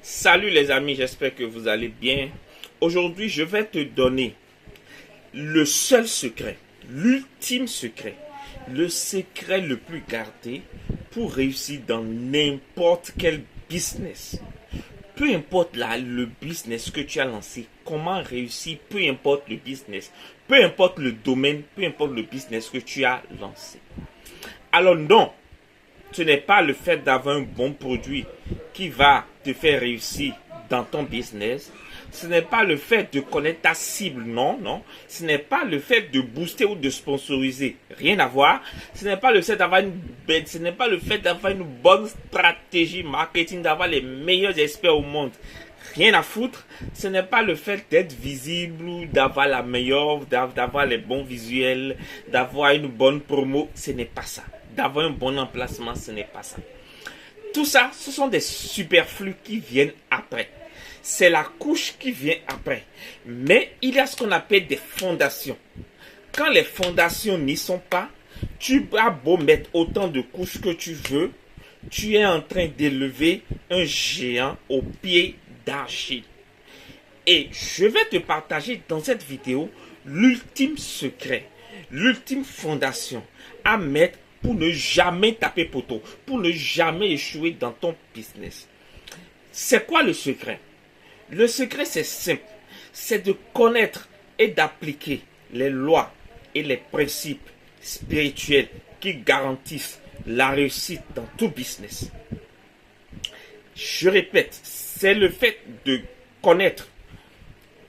Salut les amis, j'espère que vous allez bien. Aujourd'hui, je vais te donner le seul secret, l'ultime secret, le secret le plus gardé pour réussir dans n'importe quel business. Peu importe le business que tu as lancé, comment réussir, peu importe le business, peu importe le domaine, peu importe le business que tu as lancé. Alors non, ce n'est pas le fait d'avoir un bon produit qui va te faire réussir dans ton business. Ce n'est pas le fait de connaître ta cible, non. Ce n'est pas le fait de booster ou de sponsoriser, rien à voir. Ce n'est pas le fait d'avoir une bonne stratégie marketing, d'avoir les meilleurs experts au monde. Rien à foutre. Ce n'est pas le fait d'être visible ou d'avoir la meilleure, d'avoir les bons visuels, d'avoir une bonne promo. Ce n'est pas ça. D'avoir un bon emplacement, ce n'est pas ça. Tout ça, ce sont des superflus qui viennent après. C'est la couche qui vient après. Mais il y a ce qu'on appelle des fondations. Quand les fondations n'y sont pas, tu as beau mettre autant de couches que tu veux, tu es en train d'élever un géant au pied d'argile. Et je vais te partager dans cette vidéo l'ultime secret, l'ultime fondation à mettre pour ne jamais taper poteau, pour ne jamais échouer dans ton business. C'est quoi le secret? Le secret, c'est simple. C'est de connaître et d'appliquer les lois et les principes spirituels qui garantissent la réussite dans tout business. Je répète, c'est le fait de connaître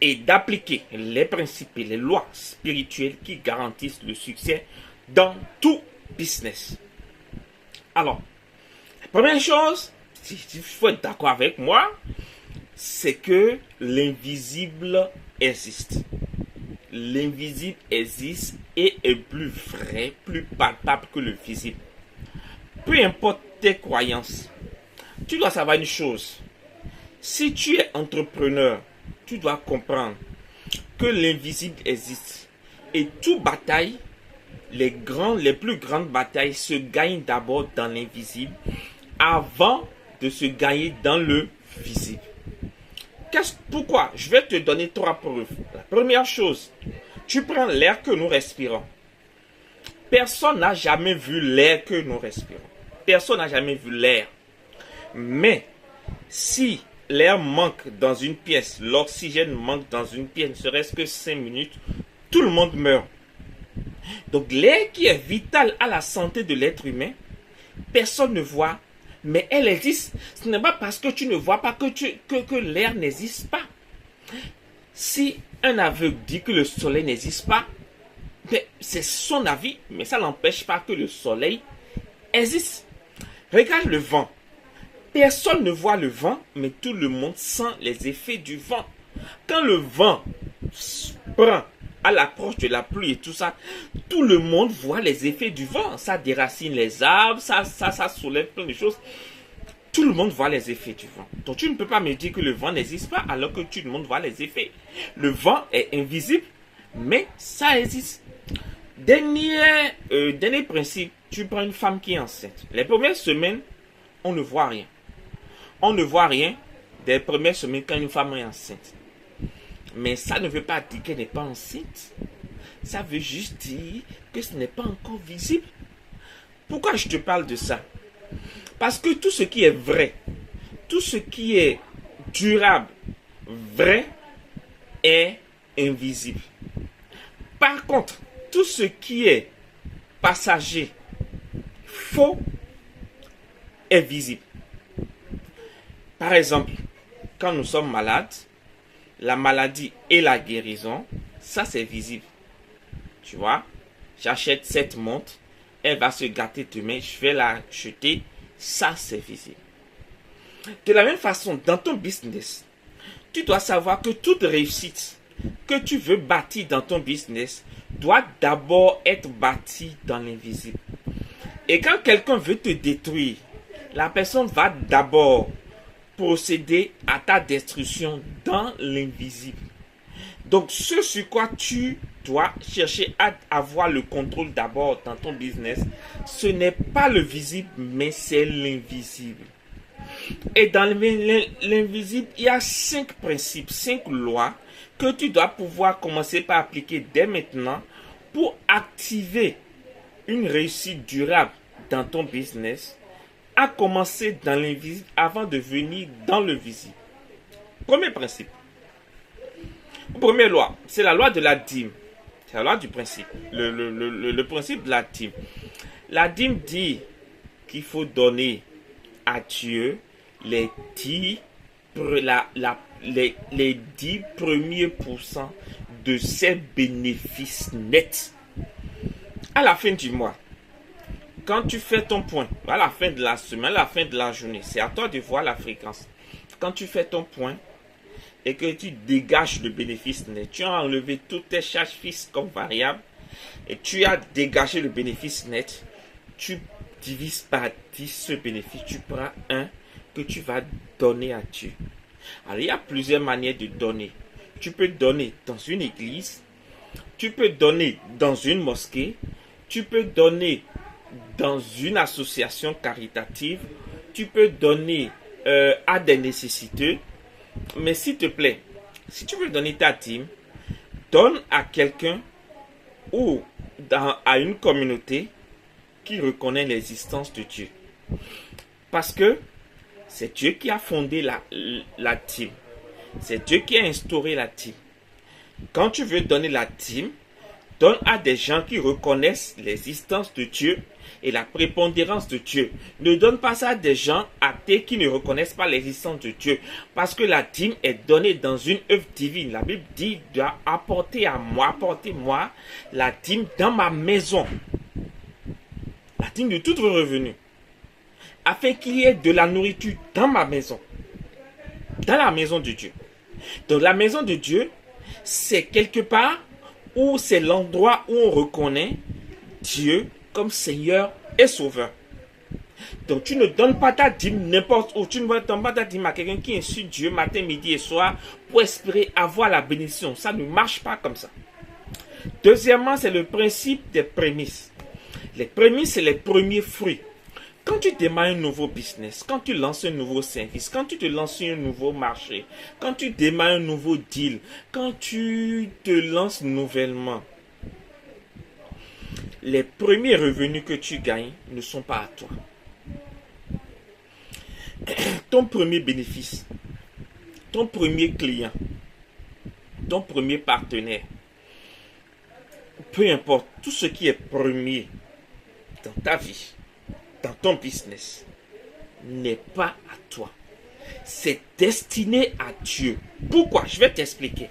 et d'appliquer les principes et les lois spirituelles qui garantissent le succès dans tout business. Alors, la première chose, si il faut être d'accord avec moi, c'est que l'invisible existe. L'invisible existe et est plus vrai, plus palpable que le visible. Peu importe tes croyances, tu dois savoir une chose. Si tu es entrepreneur, tu dois comprendre que l'invisible existe. Et toute bataille, les plus grandes batailles se gagnent d'abord dans l'invisible avant de se gagner dans le visible. Pourquoi? Je vais te donner 3 preuves. La première chose, tu prends l'air que nous respirons. Personne n'a jamais vu l'air que nous respirons. Personne n'a jamais vu l'air. Mais si l'air manque dans une pièce, l'oxygène manque dans une pièce, ne serait-ce que 5 minutes, tout le monde meurt. Donc l'air qui est vital à la santé de l'être humain, personne ne voit, mais elle existe. Ce n'est pas parce que tu ne vois pas que l'air n'existe pas. Si un aveugle dit que le soleil n'existe pas, c'est son avis, mais ça n'empêche pas que le soleil existe. Regarde le vent. Personne ne voit le vent, mais tout le monde sent les effets du vent. Quand le vent prend à l'approche de la pluie et tout ça, tout le monde voit les effets du vent. Ça déracine les arbres, ça soulève plein de choses. Tout le monde voit les effets du vent. Donc tu ne peux pas me dire que le vent n'existe pas alors que tout le monde voit les effets. Le vent est invisible, mais ça existe. Dernier principe, tu prends une femme qui est enceinte. Les premières semaines, on ne voit rien. On ne voit rien des premières semaines quand une femme est enceinte. Mais ça ne veut pas dire qu'elle n'est pas enceinte. Ça veut juste dire que ce n'est pas encore visible. Pourquoi je te parle de ça? Parce que tout ce qui est vrai, tout ce qui est durable, vrai, est invisible. Par contre, tout ce qui est passager, faux, est visible. Par exemple, quand nous sommes malades, la maladie et la guérison, ça c'est visible. Tu vois, j'achète cette montre, elle va se gâter demain, je vais la jeter, ça c'est visible. De la même façon, dans ton business, tu dois savoir que toute réussite que tu veux bâtir dans ton business doit d'abord être bâtie dans l'invisible. Et quand quelqu'un veut te détruire, la personne va d'abord procéder à ta destruction dans l'invisible. Donc, ce sur quoi tu dois chercher à avoir le contrôle d'abord dans ton business, ce n'est pas le visible, mais c'est l'invisible. Et dans l'invisible, il y a 5 principes, 5 lois que tu dois pouvoir commencer par appliquer dès maintenant pour activer une réussite durable dans ton business, à commencer dans l'invisible avant de venir dans le visible. Premier principe. Première loi, c'est la loi de la dîme. C'est la loi du principe. Le principe de la dîme. La dîme dit qu'il faut donner à Dieu les 10 premiers pourcents de ses bénéfices nets. À la fin du mois, quand tu fais ton point, à la fin de la semaine, à la fin de la journée, c'est à toi de voir la fréquence. Quand tu fais ton point et que tu dégages le bénéfice net, tu as enlevé toutes tes charges fixes comme variables et tu as dégagé le bénéfice net, tu divises par 10 ce bénéfice, tu prends un que tu vas donner à Dieu. Alors, il y a plusieurs manières de donner. Tu peux donner dans une église, tu peux donner dans une mosquée, tu peux donner dans une association caritative, tu peux donner à des nécessiteux. Mais s'il te plaît, si tu veux donner ta dîme, donne à quelqu'un ou à une communauté qui reconnaît l'existence de Dieu. Parce que c'est Dieu qui a fondé la dîme. C'est Dieu qui a instauré la dîme. Quand tu veux donner la dîme, donne à des gens qui reconnaissent l'existence de Dieu et la prépondérance de Dieu. Ne donne pas ça à des gens athées qui ne reconnaissent pas l'existence de Dieu. Parce que la dîme est donnée dans une œuvre divine. La Bible dit, apportez-moi la dîme dans ma maison. La dîme de tout revenu. Afin qu'il y ait de la nourriture dans ma maison. Dans la maison de Dieu. Donc la maison de Dieu, c'est quelque part où c'est l'endroit où on reconnaît Dieu comme Seigneur et Sauveur. Donc tu ne donnes pas ta dîme n'importe où. Tu ne donnes pas ta dîme à quelqu'un qui insulte Dieu matin, midi et soir pour espérer avoir la bénédiction. Ça ne marche pas comme ça. Deuxièmement, c'est le principe des prémices. Les prémices, c'est les premiers fruits. Quand tu démarres un nouveau business, quand tu lances un nouveau service, quand tu te lances sur un nouveau marché, quand tu démarres un nouveau deal, quand tu te lances nouvellement, les premiers revenus que tu gagnes ne sont pas à toi. Ton premier bénéfice, ton premier client, ton premier partenaire, peu importe, tout ce qui est premier dans ta vie, dans ton business, n'est pas à toi. C'est destiné à Dieu. Pourquoi? Je vais t'expliquer.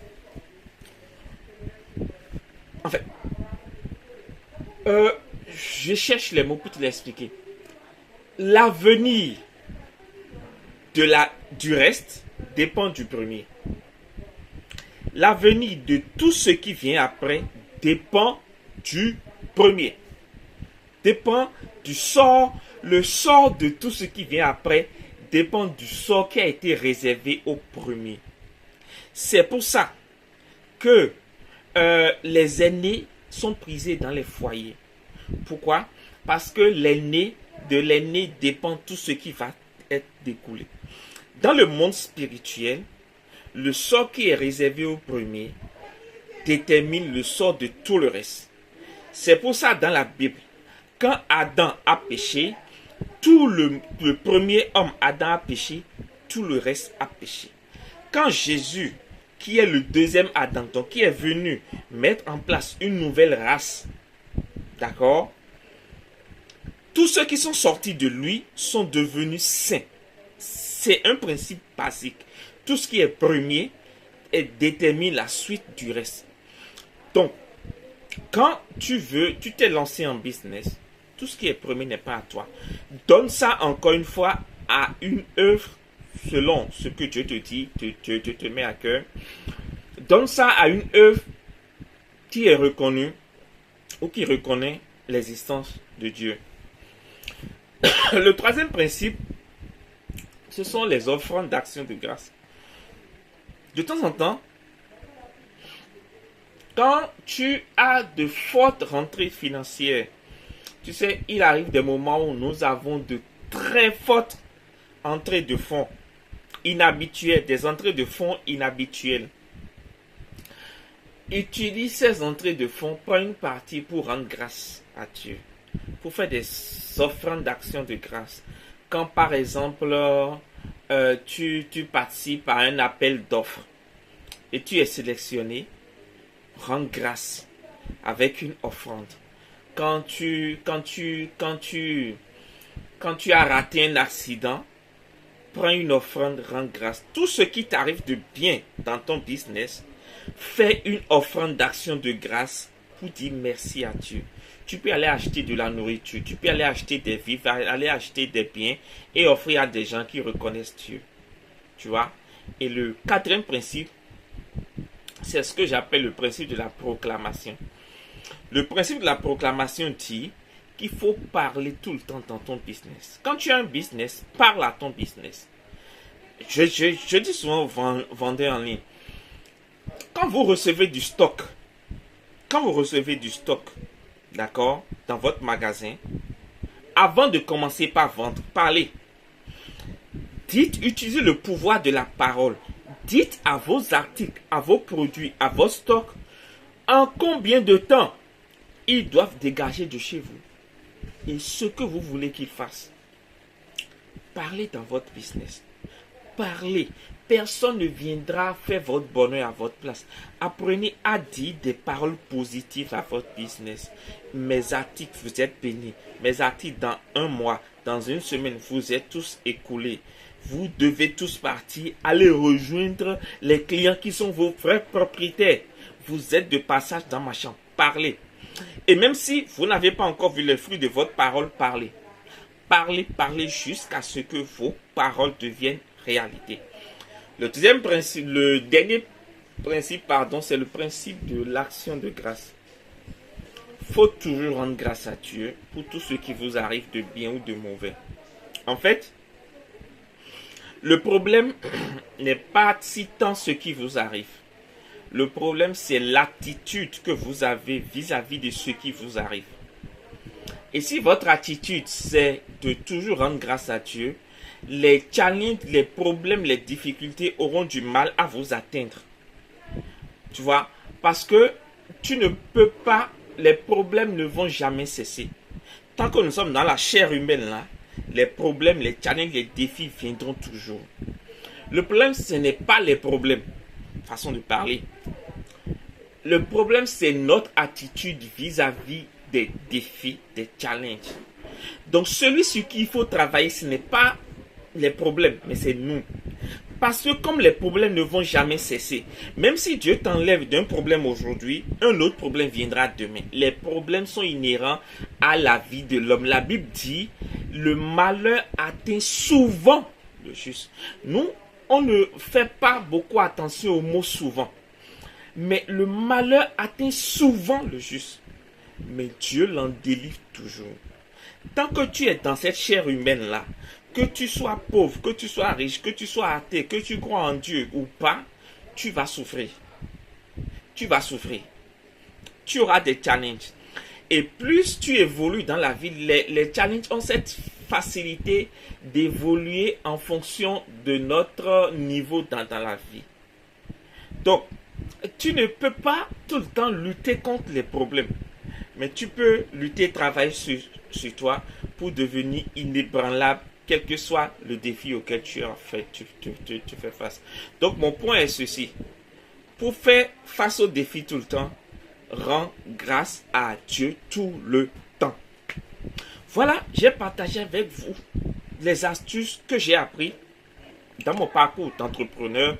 En fait, je cherche les mots pour te l'expliquer. L'avenir du reste dépend du premier. L'avenir de tout ce qui vient après dépend du premier. Dépend du sort. Le sort de tout ce qui vient après dépend du sort qui a été réservé au premier. C'est pour ça que les aînés sont prisés dans les foyers. Pourquoi? Parce que de l'aîné dépend tout ce qui va être découlé. Dans le monde spirituel, le sort qui est réservé au premier détermine le sort de tout le reste. C'est pour ça dans la Bible, quand Adam a péché, tout le premier homme Adam a péché, tout le reste a péché. Quand Jésus, qui est le deuxième Adam, donc qui est venu mettre en place une nouvelle race, d'accord, tous ceux qui sont sortis de lui sont devenus saints. C'est un principe basique. Tout ce qui est premier détermine la suite du reste. Donc, quand tu t'es lancé en business, tout ce qui est premier n'est pas à toi. Donne ça encore une fois à une œuvre selon ce que Dieu te dit, te met à cœur. Donne ça à une œuvre qui est reconnue ou qui reconnaît l'existence de Dieu. Le troisième principe, ce sont les offrandes d'action de grâce. De temps en temps, quand tu as de fortes rentrées financières, tu sais, il arrive des moments où nous avons de très fortes entrées de fonds inhabituelles, des entrées de fonds inhabituelles. Utilise ces entrées de fonds, prends une partie pour rendre grâce à Dieu, pour faire des offrandes d'action de grâce. Quand par exemple, tu participes à un appel d'offres et tu es sélectionné, rends grâce avec une offrande. Quand tu as raté un accident, prends une offrande, rends grâce. Tout ce qui t'arrive de bien dans ton business, fais une offrande d'action de grâce pour dire merci à Dieu. Tu peux aller acheter de la nourriture, tu peux aller acheter des vivres, aller acheter des biens et offrir à des gens qui reconnaissent Dieu. Tu vois? Et le quatrième principe, c'est ce que j'appelle le principe de la proclamation. Le principe de la proclamation dit qu'il faut parler tout le temps dans ton business. Quand tu as un business, parle à ton business. Je dis souvent aux vendeurs en ligne, quand vous recevez du stock, d'accord, dans votre magasin, avant de commencer par vendre, parlez. Dites, utilisez le pouvoir de la parole. Dites à vos articles, à vos produits, à vos stocks, en combien de temps ils doivent dégager de chez vous et ce que vous voulez qu'ils fassent. Parlez dans votre business. Parlez. Personne ne viendra faire votre bonheur à votre place. Apprenez à dire des paroles positives à votre business. Mes articles, vous êtes bénis. Mes articles, dans un mois, dans une semaine, vous êtes tous écoulés. Vous devez tous partir, aller rejoindre les clients qui sont vos vrais propriétaires. Vous êtes de passage dans ma chambre. Parlez. Et même si vous n'avez pas encore vu les fruits de votre parole, parlez. Parlez, parlez jusqu'à ce que vos paroles deviennent réalité. Le dernier principe, c'est le principe de l'action de grâce. Il faut toujours rendre grâce à Dieu pour tout ce qui vous arrive de bien ou de mauvais. En fait, le problème n'est pas si tant ce qui vous arrive. Le problème, c'est l'attitude que vous avez vis-à-vis de ce qui vous arrive. Et si votre attitude, c'est de toujours rendre grâce à Dieu, les challenges, les problèmes, les difficultés auront du mal à vous atteindre. Tu vois? Parce que tu ne peux pas, les problèmes ne vont jamais cesser. Tant que nous sommes dans la chair humaine, là, les problèmes, les challenges, les défis viendront toujours. Le problème, ce n'est pas les problèmes. Façon de parler. Le problème, c'est notre attitude vis-à-vis des défis, des challenges. Donc, celui sur qui il faut travailler, ce n'est pas les problèmes, mais c'est nous. Parce que comme les problèmes ne vont jamais cesser, même si Dieu t'enlève d'un problème aujourd'hui, un autre problème viendra demain. Les problèmes sont inhérents à la vie de l'homme. La Bible dit, le malheur atteint souvent le juste. Nous, on ne fait pas beaucoup attention au mot souvent. Mais le malheur atteint souvent le juste. Mais Dieu l'en délivre toujours. Tant que tu es dans cette chair humaine-là, que tu sois pauvre, que tu sois riche, que tu sois athée, que tu crois en Dieu ou pas, tu vas souffrir. Tu vas souffrir. Tu auras des challenges. Et plus tu évolues dans la vie, les challenges ont cette facilité d'évoluer en fonction de notre niveau dans la vie. Donc, tu ne peux pas tout le temps lutter contre les problèmes. Mais tu peux lutter, travailler sur toi pour devenir inébranlable, quel que soit le défi auquel tu fais face. Donc, mon point est ceci. Pour faire face aux défis tout le temps, rends grâce à Dieu tout le temps. Voilà, j'ai partagé avec vous les astuces que j'ai appris dans mon parcours d'entrepreneur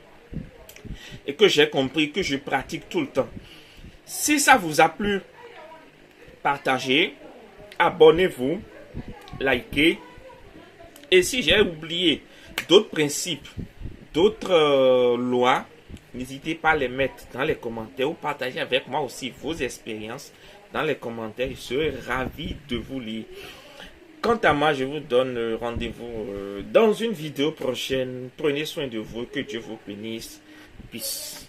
et que j'ai compris, que je pratique tout le temps. Si ça vous a plu, partagez, abonnez-vous, likez. Et si j'ai oublié d'autres principes, d'autres lois, n'hésitez pas à les mettre dans les commentaires ou partagez avec moi aussi vos expériences dans les commentaires. Je serai ravi de vous lire. Quant à moi, je vous donne rendez-vous dans une vidéo prochaine. Prenez soin de vous, que Dieu vous bénisse. Peace.